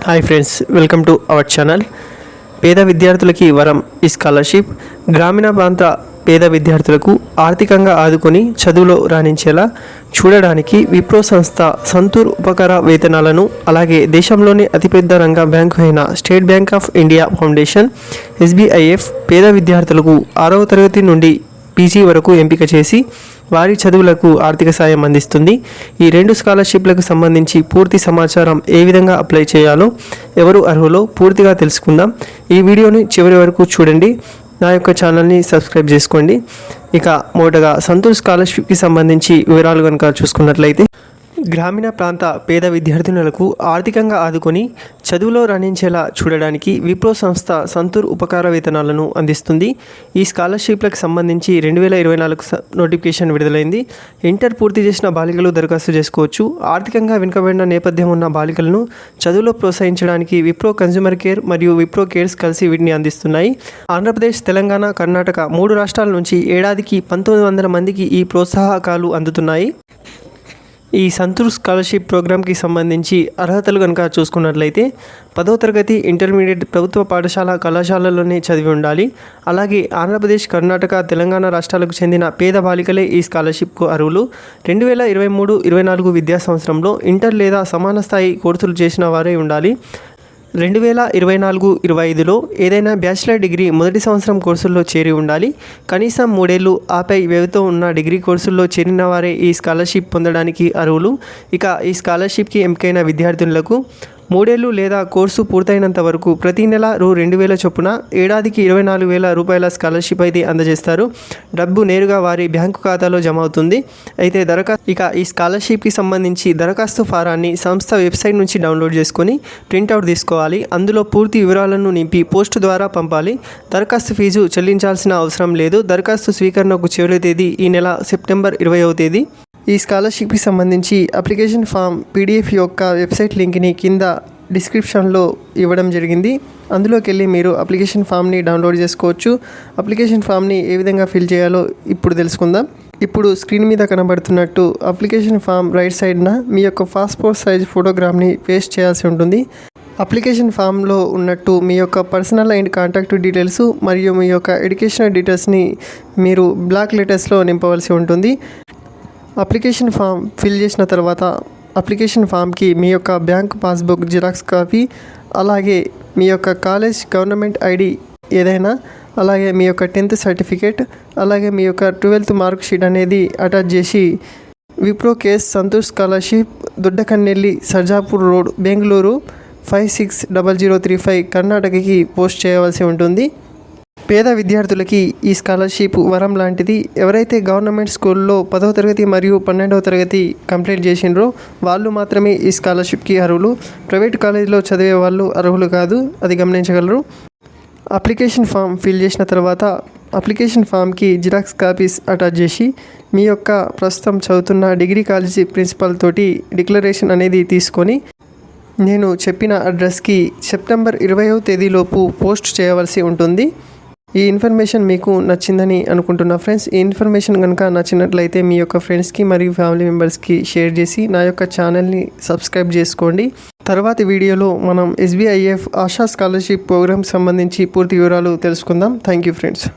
Hi friends, welcome to our channel. పేద విద్యార్థులకి వరం ఈ స్కాలర్షిప్. గ్రామీణ ప్రాంత పేద విద్యార్థులకు ఆర్థికంగా ఆదుకొని చదువులో రాణించేలా చూడడానికి విప్రో సంస్థ సంతూర్ ఉపకార వేతనాలను, అలాగే దేశంలోని అతిపెద్ద రంగ బ్యాంకు అయిన state bank of India foundation SBIF పేద విద్యార్థులకు 6వ తరగతి నుండి పీజీ వరకు ఎంపిక చేసి వారి చదువులకు ఆర్థిక సాయం అందిస్తుంది. ఈ రెండు స్కాలర్షిప్లకు సంబంధించి పూర్తి సమాచారం ఏ విధంగా అప్లై చేయాలో, ఎవరు అర్హులో పూర్తిగా తెలుసుకుందాం. ఈ వీడియోని చివరి వరకు చూడండి. నా యొక్క ఛానల్ని సబ్స్క్రైబ్ చేసుకోండి. ఇక మొదటగా సంతూర్ స్కాలర్షిప్కి సంబంధించి వివరాలు కనుక చూసుకున్నట్లయితే, గ్రామీణ ప్రాంత పేద విద్యార్థినులకు ఆర్థికంగా ఆదుకొని చదువులో రాణించేలా చూడడానికి విప్రో సంస్థ సంతూర్ ఉపకార వేతనాలను అందిస్తుంది. ఈ స్కాలర్షిప్లకు సంబంధించి 2024 నోటిఫికేషన్ విడుదలైంది. ఇంటర్ పూర్తి చేసిన బాలికలు దరఖాస్తు చేసుకోవచ్చు. ఆర్థికంగా వెనుకబడిన నేపథ్యం ఉన్న బాలికలను చదువులో ప్రోత్సహించడానికి విప్రో కన్జ్యూమర్ కేర్ మరియు విప్రో కేర్స్ కలిసి వీటిని అందిస్తున్నాయి. ఆంధ్రప్రదేశ్, తెలంగాణ, కర్ణాటక 3 రాష్ట్రాల నుంచి ఏడాదికి 1900 మందికి ఈ ప్రోత్సాహకాలు అందుతున్నాయి. ఈ సంతూర్ స్కాలర్షిప్ ప్రోగ్రామ్కి సంబంధించి అర్హతలు కనుక చూసుకున్నట్లయితే, 10వ తరగతి ఇంటర్మీడియట్ ప్రభుత్వ పాఠశాల కళాశాలలోనే చదివి ఉండాలి. అలాగే ఆంధ్రప్రదేశ్, కర్ణాటక, తెలంగాణ రాష్ట్రాలకు చెందిన పేద బాలికలే ఈ స్కాలర్షిప్కు అర్హులు. 2023-24 విద్యా సంవత్సరంలో ఇంటర్ లేదా సమాన స్థాయి కోర్సులు చేసిన వారే ఉండాలి. 2024-25లో ఏదైనా బ్యాచిలర్ డిగ్రీ మొదటి సంవత్సరం కోర్సుల్లో చేరి ఉండాలి. కనీసం 3 ఏళ్ళు ఆపై వ్యవధితో ఉన్న డిగ్రీ కోర్సుల్లో చేరిన వారే ఈ స్కాలర్షిప్ పొందడానికి అర్హులు. ఇక ఈ స్కాలర్షిప్కి ఎంపికైన విద్యార్థులకు 3 ఏళ్ళు లేదా కోర్సు పూర్తయినంత వరకు ప్రతి నెల Rూ. 2,000 చొప్పున ఏడాదికి 24,000 రూపాయల స్కాలర్షిప్ అయితే అందజేస్తారు. డబ్బు నేరుగా వారి బ్యాంకు ఖాతాలో జమ అవుతుంది. అయితే ఇక ఈ స్కాలర్షిప్కి సంబంధించి దరఖాస్తు ఫారాన్ని సంస్థ వెబ్సైట్ నుంచి డౌన్లోడ్ చేసుకొని ప్రింట్అవుట్ తీసుకోవాలి. అందులో పూర్తి వివరాలను నింపి పోస్ట్ ద్వారా పంపాలి. దరఖాస్తు ఫీజు చెల్లించాల్సిన అవసరం లేదు. దరఖాస్తు స్వీకరణకు చివరి తేదీ ఈ నెల సెప్టెంబర్ 20వ తేదీ. ఈ స్కాలర్షిప్కి సంబంధించి అప్లికేషన్ ఫామ్ PDF యొక్క వెబ్సైట్ లింక్ని కింద డిస్క్రిప్షన్లో ఇవ్వడం జరిగింది. అందులోకి వెళ్ళి మీరు అప్లికేషన్ ఫామ్ని డౌన్లోడ్ చేసుకోవచ్చు. అప్లికేషన్ ఫామ్ని ఏ విధంగా ఫిల్ చేయాలో ఇప్పుడు తెలుసుకుందాం. ఇప్పుడు స్క్రీన్ మీద కనబడుతున్నట్టు అప్లికేషన్ ఫామ్ రైట్ సైడ్న మీ యొక్క పాస్పోర్ట్ సైజ్ ఫోటోగ్రాఫ్ని పేస్ట్ చేయాల్సి ఉంటుంది. అప్లికేషన్ ఫామ్లో ఉన్నట్టు మీ యొక్క పర్సనల్ అండ్ కాంటాక్ట్ డీటెయిల్స్ మరియు మీ యొక్క ఎడ్యుకేషనల్ డీటెయిల్స్ని మీరు బ్లాక్ లెటర్స్లో నింపవలసి ఉంటుంది. అప్లికేషన్ ఫామ్ ఫిల్ చేసిన తర్వాత అప్లికేషన్ ఫామ్కి మీ యొక్క బ్యాంక్ పాస్బుక్ జిరాక్స్ కాపీ, అలాగే మీ యొక్క కాలేజ్ గవర్నమెంట్ ID ఏదైనా, అలాగే మీ యొక్క 10th సర్టిఫికేట్, అలాగే మీ యొక్క 12th మార్క్ షీట్ అనేది అటాచ్ చేసి Wipro Cares Santoor scholarship, Doddakannelli, Sarjapur road, Bengaluru 560035 కర్ణాటకకి పోస్ట్ చేయవలసి ఉంటుంది. పేద విద్యార్థులకి ఈ స్కాలర్షిప్ వరం లాంటిది. ఎవరైతే గవర్నమెంట్ స్కూల్లో 10వ తరగతి మరియు 12వ తరగతి కంప్లీట్ చేసిండ్రో వాళ్ళు మాత్రమే ఈ స్కాలర్షిప్కి అర్హులు. ప్రైవేట్ కాలేజీలో చదివే వాళ్ళు అర్హులు కాదు, అది గమనించగలరు. అప్లికేషన్ ఫామ్ ఫిల్ చేసిన తర్వాత అప్లికేషన్ ఫామ్కి జిరాక్స్ కాపీస్ అటాచ్ చేసి మీ యొక్క ప్రస్తుతం చదువుతున్న డిగ్రీ కాలేజీ ప్రిన్సిపల్ తోటి డిక్లరేషన్ అనేది తీసుకొని నేను చెప్పిన అడ్రస్కి సెప్టెంబర్ 20వ తేదీలోపు పోస్ట్ చేయవలసి ఉంటుంది. ఈ ఇన్ఫర్మేషన్ మీకు నచ్చిందని అనుకుంటున్నా ఫ్రెండ్స్. ఈ ఇన్ఫర్మేషన్ కనుక నచ్చినట్లయితే మీ యొక్క ఫ్రెండ్స్కి మరియు ఫ్యామిలీ మెంబర్స్కి షేర్ చేసి నా యొక్క ఛానల్ని సబ్స్క్రైబ్ చేసుకోండి. తర్వాతి వీడియోలో మనం SBIF ఆశా స్కాలర్షిప్ ప్రోగ్రామ్ సంబంధించి పూర్తి వివరాలు తెలుసుకుందాం. Thank you friends.